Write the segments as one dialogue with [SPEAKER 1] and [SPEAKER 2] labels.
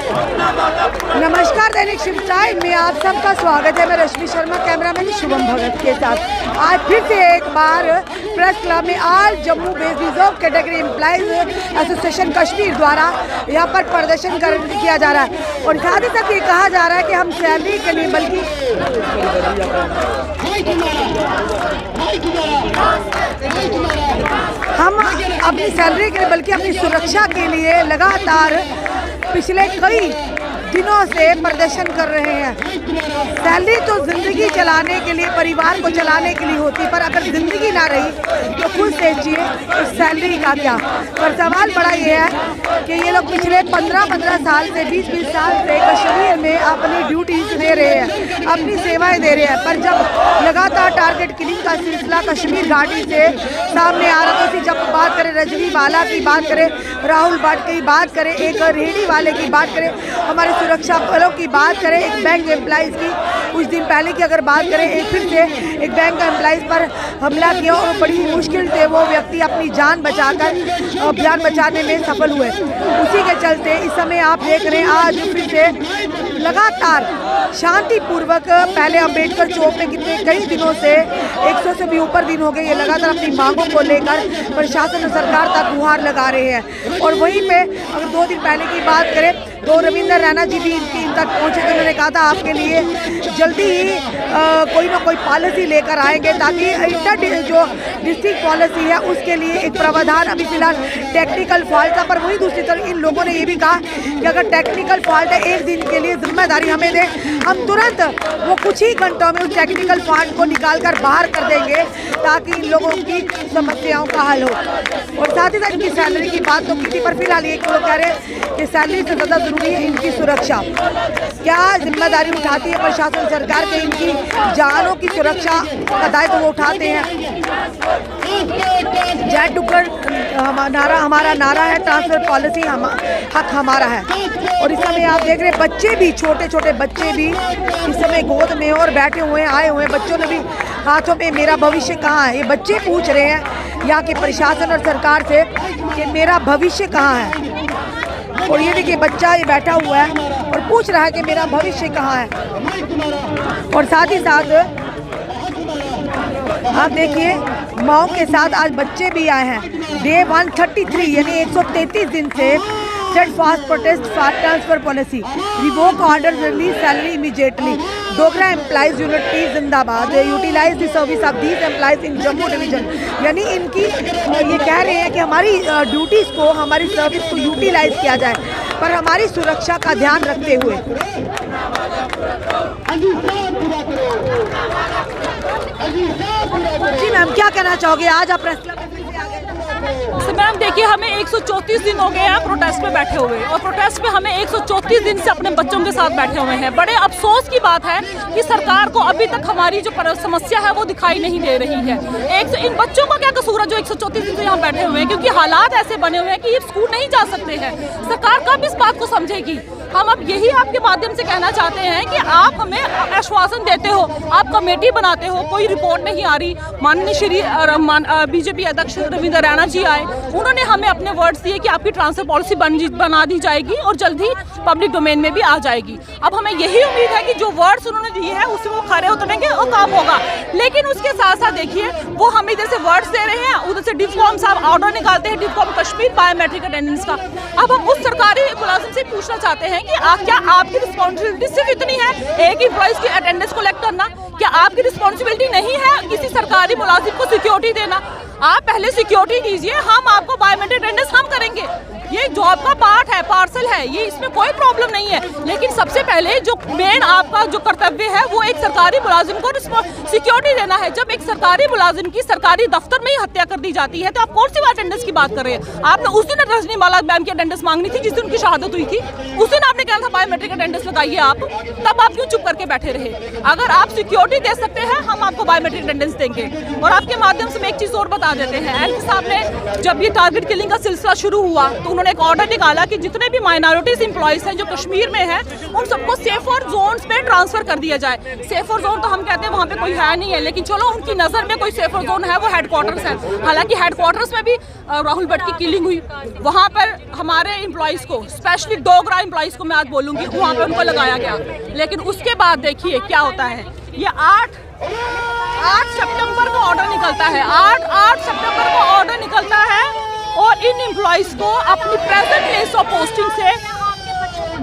[SPEAKER 1] नमस्कार, दैनिक शिव टाइम में आप सबका स्वागत है। मैं रश्मि शर्मा, कैमरामैन शुभम भगत के साथ। आज फिर से एक बार प्रेस क्लब में all Jammu based reserve category employees association Kashmir द्वारा यहाँ पर प्रदर्शन किया जा रहा है और साथ ही साथ ये कहा जा रहा है कि हम सैलरी के लिए बल्कि हम अपनी सैलरी के लिए बल्कि अपनी सुरक्षा के लिए लगातार पिछले कई दिनों से प्रदर्शन कर रहे हैं। सैलरी तो ज़िंदगी चलाने के लिए, परिवार को चलाने के लिए होती, पर अगर ज़िंदगी ना रही तो खुद सोचिए उस सैलरी का क्या। पर सवाल बड़ा ये है कि ये लोग पिछले 15 साल से 20 साल से कश्मीर में अपनी ड्यूटीज दे रहे हैं, अपनी सेवाएं दे रहे हैं, पर जब लगातार टारगेट किलिंग का सिलसिला कश्मीर घाटी से सामने आ रहा था, जब बात करें रजवी वाला की बात करें, राहुल भट्ट की बात करें, एक रेहड़ी वाले की बात करें, हमारे सुरक्षा बलों की बात करें, एक बैंक एम्प्लॉइज़ की कुछ दिन पहले की अगर बात करें, एक फिर से एक बैंक एम्प्लॉइज़ पर हमला किया और बड़ी मुश्किल से वो व्यक्ति अपनी जान बचाने में सफल हुए। उसी के चलते इस समय आप देख रहे हैं आज फिर से लगातार शांतिपूर्वक, पहले अम्बेडकर चौक में कितने कई दिनों से 100 से भी ऊपर दिन हो गए, ये लगातार अपनी मांगों को लेकर प्रशासन और सरकार तक गुहार लगा रहे हैं। और वहीं पे अगर 2 दिन पहले की बात करें तो रविंद्र रैना जी भी इन तक पहुंचे, तो उन्होंने कहा था आपके लिए जल्दी ही कोई ना कोई पॉलिसी लेकर आएंगे ताकि इंटर जो डिस्ट्रिक्ट पॉलिसी है उसके लिए एक प्रावधान, अभी फिलहाल टेक्निकल फॉल्ट था। पर वही दूसरी तरफ इन लोगों ने ये भी कहा कि अगर टेक्निकल फॉल्ट है, एक दिन के लिए जिम्मेदारी हमें दें, हम तुरंत वो कुछ ही घंटों में उस टेक्निकल फॉल्ट को निकाल कर बाहर कर देंगे ताकि इन लोगों की समस्याओं का हल हो। और साथ ही साथ इनकी सैलरी की बात तो की थी, पर फिलहाल ये लोग कह रहे हैं कि सैलरी से ज़्यादा ज़रूरी है इनकी सुरक्षा। क्या जिम्मेदारी उठाती है प्रशासन, सरकार के इनकी जानों की सुरक्षा का दायित्व वो उठाते हैं। जय टुकर हमारा नारा है, ट्रांसफर पॉलिसी हक हमारा है। और इस समय आप देख रहे हैं बच्चे भी, छोटे छोटे बच्चे भी इस समय गोद में और बैठे हुए आए हुए हैं। बच्चों ने भी हाथों में मेरा भविष्य कहाँ है, ये बच्चे पूछ रहे हैं यहाँ के प्रशासन और सरकार से कि मेरा भविष्य कहाँ है। और ये देखिए बच्चा ये बैठा हुआ है और पूछ रहा है कि मेरा भविष्य कहाँ है। और साथ ही साथ आप देखिए माओ के साथ आज बच्चे भी आए हैं। डे 133 यानी 133 दिन से state fast protest for transfer policy, revoke order, release salary immediately, Dogra employees unity जिंदाबाद, utilise the service of these employees in Jammu division. यानी इनकी ये कह रहे हैं कि हमारी ड्यूटीज़ को, हमारी सर्विस को यूटिलाइज किया जाए, पर हमारी सुरक्षा का ध्यान रखते हुए। जी मैम, क्या कहना चाहोगे? आज आप प्रेस क्लब में फिर से आ गए।
[SPEAKER 2] मैम देखिए, हमें 134 दिन हो गए हैं प्रोटेस्ट पे बैठे हुए, और प्रोटेस्ट पे हमें 134 दिन से अपने बच्चों के साथ बैठे हुए हैं। बड़े अफसोस की बात है कि सरकार को अभी तक हमारी जो समस्या है वो दिखाई नहीं दे रही है। इन बच्चों का क्या कसूर है जो 134 दिन से यहाँ बैठे हुए हैं, क्योंकि हालात ऐसे बने हुए हैं कि ये स्कूल नहीं जा सकते हैं। सरकार कब इस बात को समझेगी? हम अब यही आपके माध्यम से कहना चाहते हैं कि आप हमें आश्वासन देते हो, आप कमेटी बनाते हो, कोई रिपोर्ट नहीं आ रही। माननीय श्री बीजेपी अध्यक्ष रविंद्र रैना जी आए, उन्होंने हमें अपने वर्ड्स दिए कि आपकी ट्रांसफर पॉलिसी बना दी जाएगी और जल्द ही पब्लिक डोमेन में भी आ जाएगी। अब हमें यही उम्मीद है कि जो वर्ड्स उन्होंने दिए हैं उससे वो खरे उतरेंगे और काम होगा। लेकिन उसके साथ साथ देखिए, वो हम इधर से वर्ड्स दे रहे हैं, उधर से डिस्कॉम साहब ऑर्डर निकालते हैं, डिस्कॉम कश्मीर बायोमेट्रिक अटेंडेंस का। अब हम उस सरकारी मुलाजिम से पूछना चाहते हैं कि क्या आपकी रिस्पॉन्सिबिलिटी सिर्फ इतनी है एक एम्प्लॉइज की अटेंडेंस कलेक्ट करना? क्या आपकी रिस्पॉन्सिबिलिटी नहीं है किसी सरकारी मुलाजिम को सिक्योरिटी देना? आप पहले सिक्योरिटी दीजिए, हम आपको बायोमेट्रिक अटेंडेंस हम करेंगे। ये जॉब का पार्ट है, पार्सल है, ये इसमें कोई प्रॉब्लम नहीं है। लेकिन सबसे पहले जो मेन आपका जो कर्तव्य है वो एक सरकारी मुलाजिम को सिक्योरिटी देना है। जब एक सरकारी मुलाजिम की सरकारी दफ्तर में ही हत्या कर दी जाती है तो आप कौन सी अटेंडेंस की बात कर रहे हैं? आपने उस दिन रजनीमाला मैम की अटेंडेंस मांगनी थी जिस दिन उनकी शहादत हुई थी, उस दिन आपने कहा था बायोमेट्रिक अटेंडेंस लगाइए आप, तब आप क्यों चुप करके बैठे रहे? अगर आप सिक्योरिटी दे सकते हैं हम आपको बायोमेट्रिक अटेंडेंस देंगे। और आपके माध्यम से मैं एक चीज और बता देते हैं, एलजी साहब ने जब ये टारगेट किलिंग का सिलसिला शुरू हुआ तो उन्होंने एक ऑर्डर निकाला कि जितने भी माइनॉरिटीज एम्प्लॉयज़ हैं जो कश्मीर में है, उन सबको सेफर जोन्स पे ट्रांसफ़र कर दिया जाए। सेफर जोन तो हम कहते हैं वहाँ पे कोई है नहीं है, लेकिन चलो उनकी नज़र में कोई सेफर जोन है, वो हेडक्वार्टर्स है। हालांकि हेडक्वार्टर्स में भी राहुल भट्ट की किलिंग हुई, वहाँ पर हमारे एम्प्लॉयज़ को, स्पेशली डोगरा एम्प्लॉयज़ को मैं आज बोलूँगी, वहाँ पर उनको लगाया गया। लेकिन उसके बाद देखिए क्या होता है। ये 8 सितंबर को ऑर्डर निकलता है, 8 सितंबर को ऑर्डर निकलता है और इन एम्प्लॉयज़ को अपनी प्रेजेंट प्लेस ऑफ पोस्टिंग से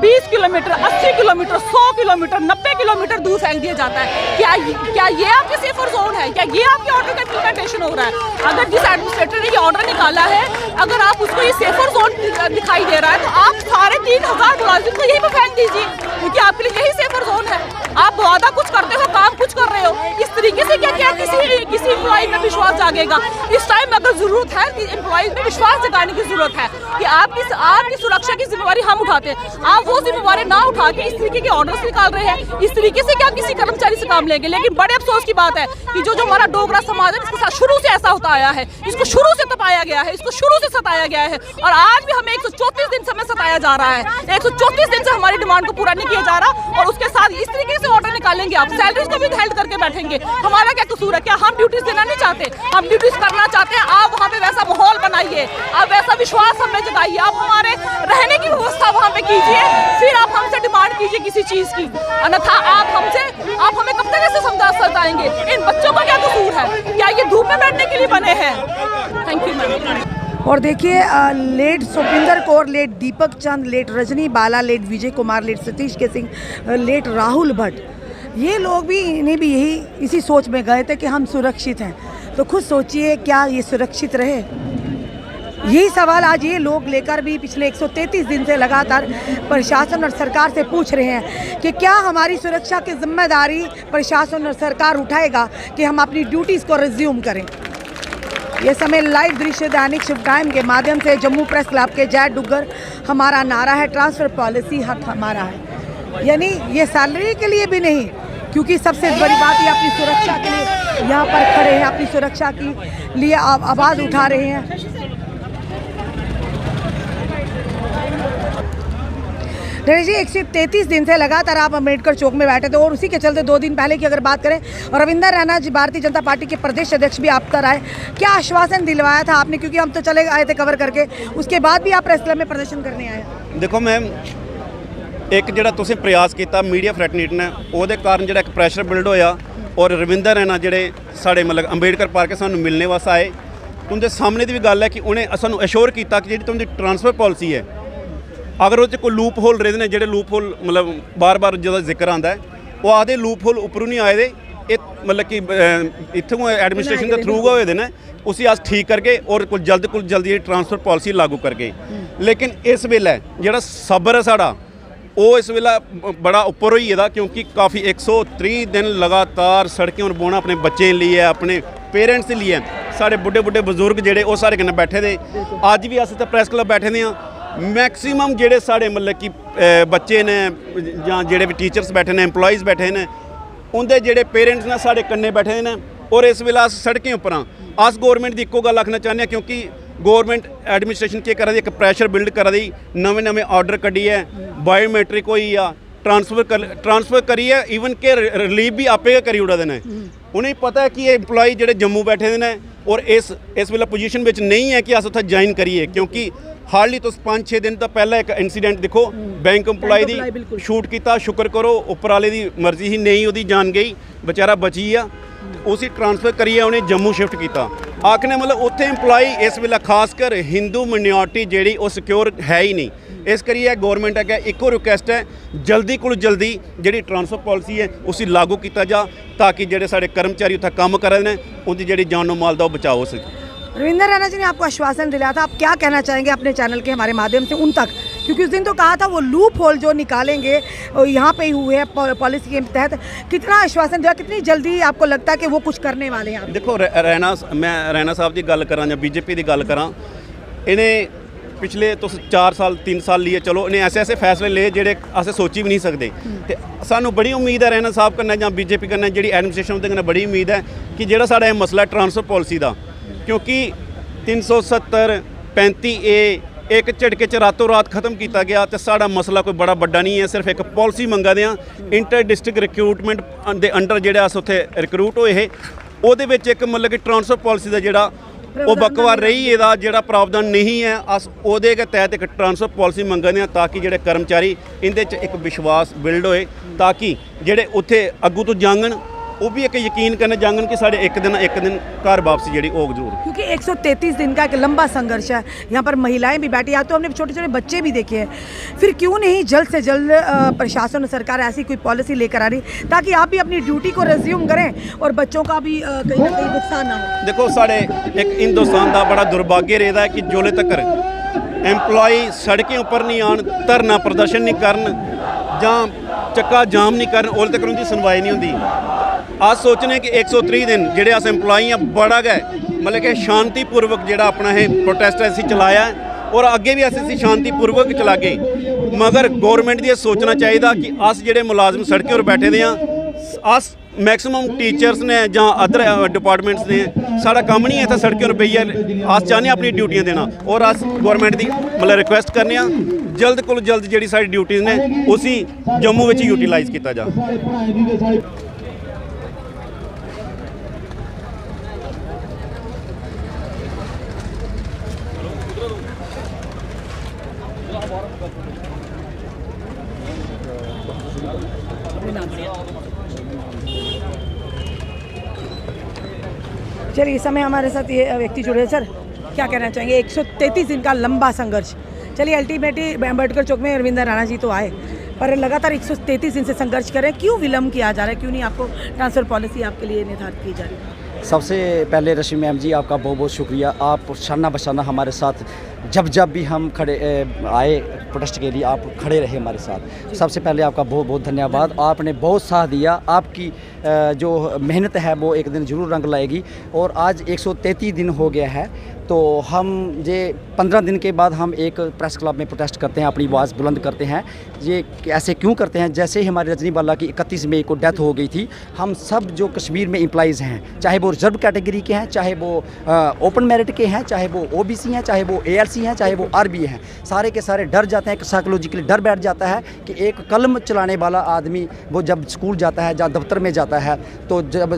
[SPEAKER 2] 20 किलोमीटर, 80 किलोमीटर, 100 किलोमीटर, 90 किलोमीटर दूर फेंक दिया जाता है। क्या ये आपके सेफर जोन है? क्या ये आपके ऑर्डर का इम्प्लीमेंटेशन हो रहा है? अगर जिस एडमिनिस्ट्रेटर ने ये ऑर्डर निकाला है, अगर आप उसको ये सेफर जोन दिखाई दे रहा है, तो आप 3500 मुलाजिम को यहीं पर फेंक दीजिए, क्योंकि आपके लिए यही सेफर जोन है। आप वादा कुछ करते हो, काम कुछ कर रहे हो। इस तरीके से क्या किसी एम्प्लॉय में विश्वास जागेगा? इस टाइम अगर जरूरत है कि एम्प्लॉयज में विश्वास जगाने की जरूरत है कि आपकी सुरक्षा की जिम्मेवारी हम उठाते हैं, आप वो जिम्मेवारी ना उठा के इस तरीके के ऑर्डर्स निकाल रहे हैं। इस तरीके से क्या किसी कर्मचारी से काम लेंगे? लेकिन बड़े अफसोस की बात है कि जो हमारा डोगरा समाज है, इसके साथ शुरू से ऐसा होता आया है, इसको शुरू से तपाया गया है, इसको शुरू से सताया गया है, और आज भी हमें 134 दिन से हमें सताया जा रहा है। 134 दिन से हमारी डिमांड को पूरा नहीं किया जा रहा, और उसके साथ इस तरीके से ऑर्डर निकालेंगे, आप सैलरीज को भी हेल्ड करके बैठेंगे। हमारा क्या कसूर है? क्या हम ड्यूटीज देना नहीं चाहते? हम ड्यूटीज करना चाहते हैं। आप वहाँ पे वैसा माहौल बनाइए, आप वैसा विश्वास हमें जताइए, आप हमारे रहने की व्यवस्था वहाँ पे कीजिए, फिर आप हमसे डिमांड कीजिए किसी चीज की। अन्यथा आप हमें कब तक ऐसे समझाएंगे? इन बच्चों का क्या कसूर है? क्या ये धूप में बैठने के लिए बने हैं? Thank you ma'am.
[SPEAKER 1] और देखिए, लेट सुखविंदर कौर, लेट दीपक चंद, लेट रजनी बाला, लेट विजय कुमार, लेट सतीश के सिंह, लेट राहुल भट्ट, ये लोग भी, इन्हें भी इसी सोच में गए थे कि हम सुरक्षित हैं। तो खुद सोचिए, क्या ये सुरक्षित रहे? यही सवाल आज ये लोग लेकर भी पिछले 133 दिन से लगातार प्रशासन और सरकार से पूछ रहे हैं कि क्या हमारी सुरक्षा की जिम्मेदारी प्रशासन और सरकार उठाएगा कि हम अपनी ड्यूटीज़ को रिज्यूम करें। ये समय लाइव दृश्य दैनिक शुभ टाइम के माध्यम से जम्मू प्रेस क्लब के जय डुग्गर, हमारा नारा है ट्रांसफ़र पॉलिसी हक हमारा है। यानी ये सैलरी के लिए भी नहीं, क्योंकि सबसे बड़ी बात ये अपनी सुरक्षा के लिए यहाँ पर खड़े हैं, अपनी सुरक्षा के लिए आवाज़ उठा रहे हैं। जी 133 दिन से लगातार आप अम्बेडकर चौक में बैठे थे, और उसी के चलते 2 दिन पहले की अगर बात करें, और रविंदर रैना जी भारतीय जनता पार्टी के प्रदेश अध्यक्ष भी आप तर आए, क्या आश्वासन दिलवाया था आपने? क्योंकि हम तो चले आए थे कवर करके, उसके बाद भी आप प्रेस क्लब में प्रदर्शन करने आए।
[SPEAKER 3] देखो मैम, एक ਜਿਹੜਾ ਤੁਸੀਂ प्रयास किया मीडिया फ्रैटरनिटी ने, ਉਹਦੇ ਕਾਰਨ ਜਿਹੜਾ ਇੱਕ ਪ੍ਰੈਸ਼ਰ ਬਿਲਡ ਹੋਇਆ, और रविंदर रैना ਜਿਹੜੇ ਸਾਡੇ मतलब अंबेडकर पार्क के ਸਾਨੂੰ मिलने वास्ते आए, उनके सामने की भी गल है कि उन्हें ਸਾਨੂੰ अश्योर किया कि जी तुहाडी ट्रांसफर पॉलिसी है, अगर वो कोई लूप होल रहे ने, जो लूप होल मतलब बार बार जो जिक्र आता है, वो आधे लूप होल उपरों नहीं आए दे, मतलब कि इतों एडमिनिस्ट्रेशन के थ्रू होए दे ने, उसी अस ठीक करके और कुछ जल्दी ट्रांसफर पॉलिसी लागू करके। लेकिन इस वेले जो सबर है साड़ा, वो इस वेला बड़ा उपर होई गेदा, क्योंकि काफ़ी 130 दिन लगातार सड़कें और बोना अपने बच्चे लिए, अपने पेरेंट्स लिए, साढ़े बुढ़े बजुर्ग जेडे वो सारे कन्नै बैठे दे। अज भी अस प्रेस क्लब बैठे दे हाँ, मैक्सीमम जेडे साढ़े मतलब कि बच्चे ने या जेडे भी टीचर्स बैठे ने, एम्प्लॉयज़ बैठे ने, उनके जेडे पेरेंट्स ने साढ़े कन्ने बैठे ने, और इस वेला अस सड़कें उपर हाँ। अस गौरमेंट की इक्को गल आखना चाहते हैं, क्योंकि गौरमेंट एडमिनिस्ट्रेशन क्या करा दी, एक प्रैशर बिल्ड करा दी, नवे ऑर्डर कड्डी है, बायोमैट्रिक होई आ, ट्रांसफर करिए, इवन के रिलीव भी आपे गै करी उड़ा देने। उन्हें पता है कि ये एम्प्लॉय जेडे जम्मू बैठे ने, और इस वेले पोजीशन में नहीं है कि अस उत्थे ज्वाइन करिए, क्योंकि हार्डली तो 5-6 दिन तो पहले एक इंसीडेंट देखो, बैंक एम्प्लॉय की शूट किया, शुक्र करो उपर वाले की मर्जी ही नहीं, वो जान गई, बेचारा बची आ, उसी ट्रांसफर करिए उन्हें जम्मू शिफ्ट किया। आखने मतलब उत्थे एम्प्लॉय इस वेले खासकर हिंदू मिनोरिटी जी वो सिक्योर है ही नहीं। इस करिए गौरमेंट अगर इको रिक्वेस्ट है, जल्दी को जल्दी जी ट्रांसफर पॉलिसी है उसी लागू किया जा, ताकि जोड़े साढ़े कर्मचारी उत्थे काम कर रहे हैं उनकी जी जानो माल का वो बचाव हो सके।
[SPEAKER 1] रविंदर रैना जी ने आपको आश्वासन दिलाया था, आप क्या कहना चाहेंगे अपने चैनल के हमारे माध्यम से उन तक? क्योंकि उस दिन तो कहा था वो लूप होल जो निकालेंगे यहाँ पे ही हुए हैं पॉलिसी के तहत, कितना आश्वासन दिया, कितनी जल्दी आपको लगता है कि वो कुछ करने वाले हैं?
[SPEAKER 3] देखो मैं रैना साहब की गल करा या बीजेपी की गल करा, इन्हें पिछले तो 4 साल 3 साल लिए, चलो इन्हें ऐसे फैसले ले जेडे अस सोची भी नहीं सकते। तो सानू बड़ी उम्मीद है रैना साहब कन्नै या बीजेपी कन्नै जी एडमिनिस्ट्रेशन उहदे कन्नै बड़ी उम्मीद है कि जो साढ़ा मसला ट्रांसफर पॉलिसी का, क्योंकि 370 35A ਇੱਕ ਝਟਕੇ 'ਚ ਰਾਤੋਂ ਰਾਤ ਖਤਮ ਕੀਤਾ ਗਿਆ ਤੇ ਸਾਡਾ ਮਸਲਾ ਕੋਈ ਬੜਾ ਵੱਡਾ ਨਹੀਂ ਹੈ। ਸਿਰਫ ਇੱਕ ਪਾਲਿਸੀ ਮੰਗਦੇ ਆ, ਇੰਟਰ ਡਿਸਟ੍ਰਿਕਟ ਰਿਕਰੂਟਮੈਂਟ ਦੇ ਅੰਡਰ ਜਿਹੜਾ ਅਸ ਉੱਥੇ ਰਿਕਰੂਟ ਹੋਏ ਇਹ, ਉਹਦੇ ਵਿੱਚ ਇੱਕ ਮਤਲਬ ਕਿ ਟ੍ਰਾਂਸਫਰ ਪਾਲਿਸੀ ਦਾ ਜਿਹੜਾ ਉਹ ਬਕਵਾਰ ਰਹੀ, ਇਹਦਾ ਜਿਹੜਾ ਪ੍ਰਾਵਧਾਨ ਨਹੀਂ ਹੈ। ਅਸ ਉਹਦੇ ਕੇ ਤਹਿਤ ਇੱਕ ਟ੍ਰਾਂਸਫਰ ਪਾਲਿਸੀ ਮੰਗਦੇ ਆ ਤਾਂ ਕਿ ਜਿਹੜੇ ਕਰਮਚਾਰੀ ਇਹਦੇ 'ਚ ਇੱਕ ਵਿਸ਼ਵਾਸ ਬਿਲਡ ਹੋਏ, ਤਾਂ ਕਿ ਜਿਹੜੇ ਉੱਥੇ ਅੱਗੂ ਤੋਂ ਜਾਂਗਣ वो भी एक यकीन करने जांगन कि साढ़े एक दिन घर वापसी जी हो जरूर।
[SPEAKER 1] क्योंकि 133 दिन का एक लंबा संघर्ष है, यहाँ पर महिलाएं भी बैठी, या तो हमने छोटे छोटे बच्चे भी देखे हैं। फिर क्यों नहीं जल्द से जल्द प्रशासन और सरकार ऐसी कोई पॉलिसी लेकर आ रही ताकि आप भी अपनी ड्यूटी को रिज्यूम करें और बच्चों का भी कहीं ना कहीं नुकसान ना हो।
[SPEAKER 3] देखो साढ़े एक हिंदुस्तान का बड़ा दुर्भाग्य रहता है कि जोले तक एम्पलॉय सड़कें उपर नहीं आन, धरना प्रदर्शन नहीं करन ਜਾਂ ਚੱਕਾ ਜਾਮ ਨਹੀਂ ਕਰਨ, ਉਲ तक उनकी सुनवाई नहीं होंगी। आज सोचने कि 130 दिन ਜਿਹੜੇ अस एम्पलॉय हैं बड़ा गए मतलब कि शांतिपूर्वक ਜਿਹੜਾ अपना है प्रोटेस्ट ਅਸੀਂ चलाया और अगे भी ਅਸੀਂ शांतिपूर्वक चलागे, मगर गौरमेंट ਦੀ सोचना चाहिए कि अस ਜਿਹੜੇ मुलाजम सड़कें पर बैठे दे अस मैक्सिमम टीचर्स ने ਜਾਂ अदर डिपार्टमेंट्स ने साड़ा काम नहीं है इतना सड़कों पर पई है। अस चाहते अपनी ड्यूटियां देना और अस गौरमेंट की मतलब रिक्वेस्ट करने जल्द को जल्द जी सारी ड्यूटीज़ ने उसी जम्मू में यूटिलाइज किया जा।
[SPEAKER 1] चलिए इस समय हमारे साथ ये व्यक्ति जुड़े हैं। सर क्या कहना चाहेंगे? 133 दिन का लंबा संघर्ष, चलिए अल्टीमेटली अम्बेडकर चौक में रविंदर राणा जी तो आए, पर लगातार 133 दिन से संघर्ष करें, क्यों विलम्ब किया जा रहा है? क्यों नहीं आपको ट्रांसफ़र पॉलिसी आपके लिए निर्धारित की जा रही है?
[SPEAKER 4] सबसे पहले रश्मि मैम जी आपका बहुत बहुत शुक्रिया। आप शाना बशाना हमारे साथ जब भी हम खड़े आए प्रोटेस्ट के लिए आप खड़े रहे हमारे साथ। सबसे पहले आपका बहुत बहुत धन्यवाद। आपने बहुत साथ दिया, आपकी जो मेहनत है वो एक दिन ज़रूर रंग लाएगी। और आज 133 दिन हो गया है, तो हम ये 15 दिन के बाद हम एक प्रेस क्लब में प्रोटेस्ट करते हैं, अपनी आवाज़ बुलंद करते हैं। ये ऐसे क्यों करते हैं? जैसे ही हमारी रजनी बाला की 31 मई को डेथ हो गई थी, हम सब जो कश्मीर में एम्प्लॉइज़ हैं, चाहे वो रिजर्व कैटेगरी के हैं, चाहे वो ओपन मेरिट के हैं, चाहे वो OBC हैं, चाहे वो ALC हैं, चाहे वो RB हैं, सारे के सारे डर जाते हैं। साइकोलॉजिकली डर बैठ जाता है कि एक कलम चलाने वाला आदमी वो जब स्कूल जाता है या दफ्तर में जाता है, तो जब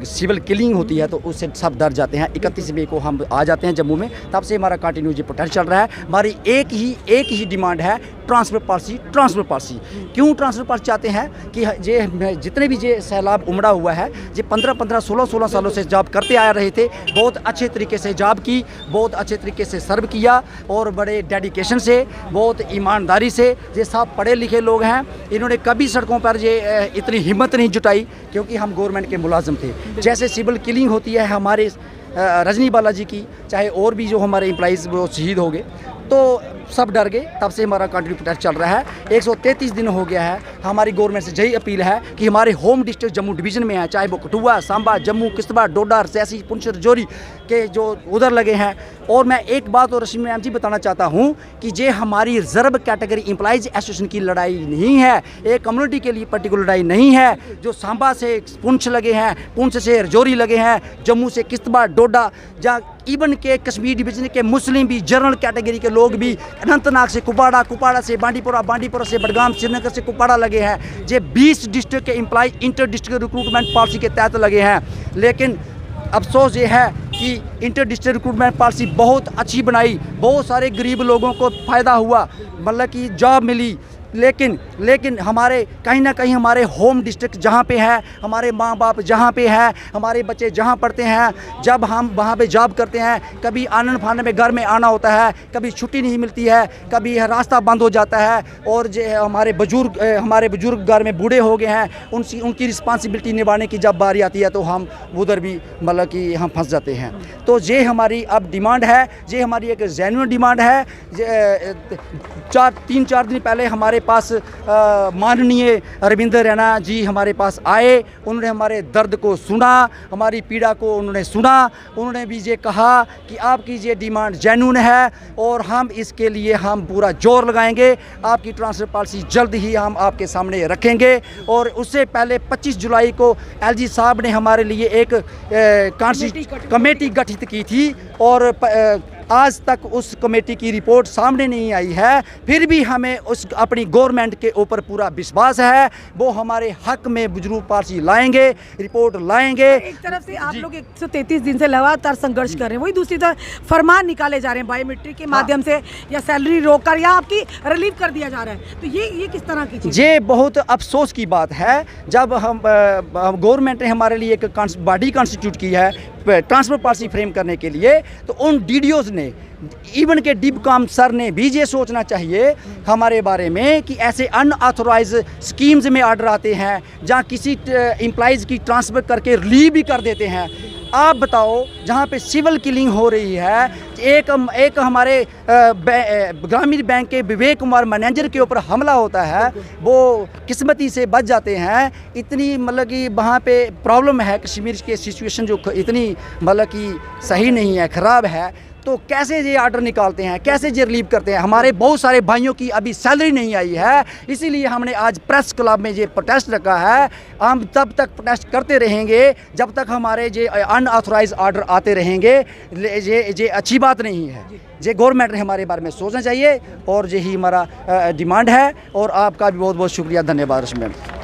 [SPEAKER 4] सिविल किलिंग होती है तो उससे सब डर जाते हैं। 31 मई को हम आ जाते हैं जम्मू में, तब से हमारा कंटिन्यू ये प्रोटेस्ट चल रहा है। हमारी एक ही डिमांड है, ट्रांसफ़र पॉलिसी। ट्रांसफ़र पॉलिसी क्यों ट्रांसफ़र पॉलिसी चाहते हैं कि ये जितने भी ये सैलाब उमड़ा हुआ है, ये 15-15 16-16 सालों से जॉब करते आ रहे थे, बहुत अच्छे तरीके से जॉब की, बहुत अच्छे तरीके से सर्व किया और बड़े डेडिकेशन से, बहुत ईमानदारी से। ये सब पढ़े लिखे लोग हैं, इन्होंने कभी सड़कों पर ये इतनी हिम्मत नहीं जुटाई क्योंकि हम गवर्नमेंट के मुलाजिम थे। जैसे सिविल किलिंग होती है हमारे रजनी बाला जी की, चाहे और भी जो हमारे एम्प्लॉइज़ वो शहीद हो गए, तो सब डर गए। तब से हमारा कंटिन्यू प्रोटेस्ट चल रहा है। 133 दिन हो गया है। हमारी गवर्नमेंट से यही अपील है कि हमारे होम डिस्ट्रिक्ट जम्मू डिवीज़न में है, चाहे वो कठुआ, सांबा, जम्मू, किश्तवाड़, डोडा, रियासी, पुंछ, राजौरी के जो उधर लगे हैं। और मैं एक बात और रश्मि मैम जी बताना चाहता हूँ कि ये हमारी रिजर्व कैटेगरी एम्प्लॉइज एसोसिएशन की लड़ाई नहीं है, एक कम्युनिटी के लिए पर्टिकुलर लड़ाई नहीं है। जो सांबा से पुंछ लगे हैं, पुंछ से राजौरी लगे हैं, जम्मू से किश्तवाड़, डोडा, या इवन के कश्मीर डिवीज़न के मुस्लिम भी, जनरल कैटेगरी के लोग भी, अनंतनाग से कुपवाड़ा, कुपवाड़ा से बांडीपुरा, बांडीपुरा से बडगाम, श्रीनगर से कुपवाड़ा लगे हैं। ये 20 डिस्ट्रिक्ट के employ inter district recruitment policy के तहत लगे हैं। लेकिन अफसोस ये है कि इंटर डिस्ट्रिक्ट रिक्रूटमेंट पॉलिसी बहुत अच्छी बनाई, बहुत सारे गरीब लोगों को फ़ायदा हुआ, मतलब कि जॉब मिली। लेकिन हमारे कहीं ना कहीं हमारे होम डिस्ट्रिक्ट जहाँ पे है, हमारे माँ बाप जहाँ पे है, हमारे बच्चे जहाँ पढ़ते हैं, जब हम वहाँ पे जॉब करते हैं, कभी आनन फानन में घर में आना होता है, कभी छुट्टी नहीं मिलती है, कभी रास्ता बंद हो जाता है। और जो हमारे बुजुर्ग घर में बूढ़े हो गए हैं, उनकी रिस्पॉन्सिबिलिटी निभाने की जब बारी आती है तो हम उधर भी मतलब कि हम फंस जाते हैं। तो ये हमारी अब डिमांड है, ये हमारी एक जेन्युइन डिमांड है। 3-4 दिन पहले हमारे पास माननीय रविंदर राणा जी हमारे पास आए, उन्होंने हमारे दर्द को सुना, हमारी पीड़ा को उन्होंने सुना। उन्होंने भी ये कहा कि आपकी ये डिमांड जेन्युइन है और हम इसके लिए हम पूरा जोर लगाएंगे। आपकी ट्रांसफ़र पॉलिसी जल्द ही हम आपके सामने रखेंगे। और उससे पहले 25 जुलाई को LG साहब ने हमारे लिए एक कमेटी गठित की थी और आज तक उस कमेटी की रिपोर्ट सामने नहीं आई है। फिर भी हमें उस अपनी गवर्नमेंट के ऊपर पूरा विश्वास है, वो हमारे हक में बुजुर्ग पॉलिसी लाएंगे, रिपोर्ट लाएंगे।
[SPEAKER 1] एक तरफ से आप लोग 133 दिन से लगातार संघर्ष कर रहे हैं, वही दूसरी तरफ फरमान निकाले जा रहे हैं बायोमेट्रिक के माध्यम से, या सैलरी रोककर या आपकी रिलीव कर दिया जा रहा है। तो ये किस तरह की चीज़?
[SPEAKER 4] ये बहुत अफसोस की बात है। जब हम गवर्नमेंट ने हमारे लिए एक बॉडी कॉन्स्टिट्यूट की है ट्रांसफर पॉलिसी फ्रेम करने के लिए, तो उन डीडीओज़ ने, इवन के डिबकॉम सर ने भी ये सोचना चाहिए हमारे बारे में कि ऐसे अनऑथोराइज स्कीम्स में ऑर्डर आते हैं जहाँ किसी एम्प्लॉइज़ की ट्रांसफ़र करके रिलीव भी कर देते हैं। आप बताओ, जहाँ पे सिविल किलिंग हो रही है, एक हमारे ग्रामीण बैंक के विवेक कुमार मैनेजर के ऊपर हमला होता है, वो किस्मती से बच जाते हैं। इतनी मतलब कि वहाँ पे प्रॉब्लम है, कश्मीर के सिचुएशन जो इतनी मतलब कि सही नहीं है, ख़राब है, तो कैसे ये ऑर्डर निकालते हैं, कैसे ये रिलीव करते हैं? हमारे बहुत सारे भाइयों की अभी सैलरी नहीं आई है, इसीलिए हमने आज प्रेस क्लब में ये प्रोटेस्ट रखा है। हम तब तक प्रोटेस्ट करते रहेंगे जब तक हमारे ये अनऑथोराइज ऑर्डर आते रहेंगे। ये अच्छी बात नहीं है। ये गवर्नमेंट ने हमारे बारे में सोचना चाहिए, और यही हमारा डिमांड है। और आपका भी बहुत बहुत शुक्रिया, धन्यवाद रश्मि मैम।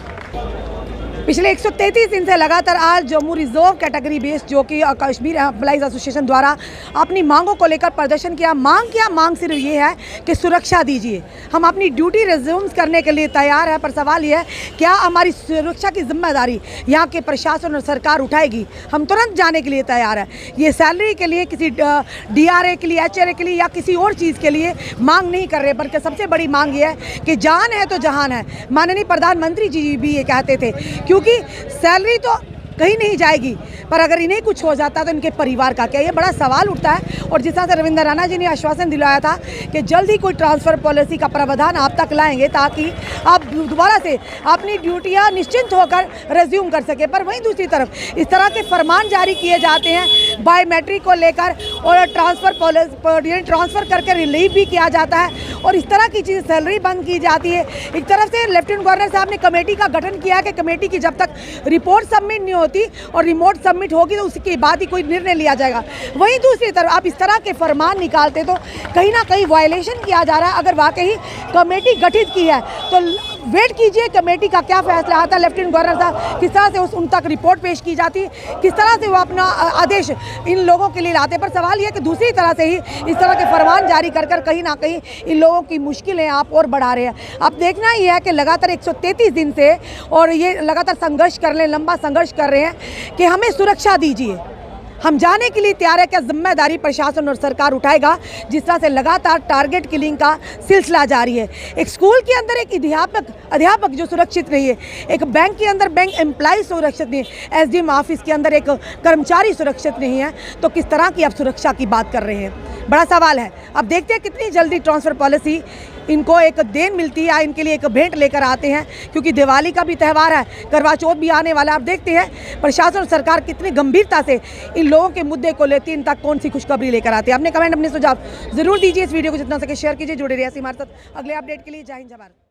[SPEAKER 1] पिछले 133 दिन से लगातार आज जम्मू रिजर्व कैटेगरी बेस्ड जो कि कश्मीर एम्प्लॉइज एसोसिएशन द्वारा अपनी मांगों को लेकर प्रदर्शन किया। मांग सिर्फ ये है कि सुरक्षा दीजिए, हम अपनी ड्यूटी रिज्यूम करने के लिए तैयार है, पर सवाल ये है क्या हमारी सुरक्षा की जिम्मेदारी यहाँ के प्रशासन और सरकार उठाएगी? हम तुरंत जाने के लिए तैयार है। ये सैलरी के लिए, किसी DRA के लिए, HRA के लिए या किसी और चीज़ के लिए मांग नहीं कर रहे, बल्कि सबसे बड़ी मांग ये है कि जान है तो जहान है। माननीय प्रधानमंत्री जी भी ये कहते थे, क्योंकि सैलरी तो कहीं नहीं जाएगी, पर अगर इन्हें कुछ हो जाता तो इनके परिवार का क्या? ये बड़ा सवाल उठता है। और जिस तरह से रविंद्र राणा जी ने आश्वासन दिलाया था कि जल्द ही कोई ट्रांसफ़र पॉलिसी का प्रावधान आप तक लाएंगे ताकि आप दोबारा से अपनी ड्यूटियां निश्चिंत होकर रिज्यूम कर सके, पर वहीं दूसरी तरफ इस तरह के फरमान जारी किए जाते हैं बायोमेट्रिक को लेकर, और ट्रांसफ़र करके रिलीव भी किया जाता है, और इस तरह की चीज़, सैलरी बंद की जाती है। एक तरफ से लेफ्टिनेंट गवर्नर साहब ने कमेटी का गठन किया कि कमेटी की जब तक रिपोर्ट सबमिट नहीं होती और रिपोर्ट सबमिट होगी तो उसके बाद ही कोई निर्णय लिया जाएगा। वहीं दूसरी तरफ आप इस तरह के फरमान निकालते तो कहीं ना कहीं वायलेशन किया जा रहा है। अगर वाकई कमेटी गठित की है तो वेट कीजिए कमेटी का क्या फैसला आता है। लेफ्टिनेंट गवर्नर साहब किस तरह से उन तक रिपोर्ट पेश की जाती है, किस तरह से वो अपना आदेश इन लोगों के लिए लाते, पर सवाल ये है कि दूसरी तरह से ही इस तरह के फरमान जारी कर कहीं ना कहीं इन लोगों की मुश्किलें आप और बढ़ा रहे हैं। अब देखना ही है कि लगातार 133 दिन से और ये लगातार संघर्ष कर रहे हैं, लंबा संघर्ष कर रहे हैं कि हमें सुरक्षा दीजिए, हम जाने के लिए तैयार है। क्या जिम्मेदारी प्रशासन और सरकार उठाएगा? जिस तरह से लगातार टारगेट किलिंग का सिलसिला जारी है। एक स्कूल के अंदर एक अध्यापक जो सुरक्षित नहीं है, एक बैंक के अंदर बैंक एम्प्लॉय सुरक्षित नहीं है, SDM ऑफिस के अंदर एक कर्मचारी सुरक्षित नहीं है, तो किस तरह की आप सुरक्षा की बात कर रहे हैं? बड़ा सवाल है। अब देखते हैं कितनी जल्दी ट्रांसफ़र पॉलिसी इनको एक देन मिलती है या इनके लिए एक भेंट लेकर आते हैं, क्योंकि दिवाली का भी त्यौहार है, करवा चौथ भी आने वाला है। अब देखते हैं प्रशासन और सरकार कितनी गंभीरता से इन लोगों के मुद्दे को लेती है, इन तक कौन सी खुशखबरी लेकर आते हैं। अपने कमेंट, अपने सुझाव जरूर दीजिए। इस वीडियो को जितना सके शेयर कीजिए, जुड़े रहिए हमारे साथ अगले अपडेट के लिए। जय हिंद, जय भारत।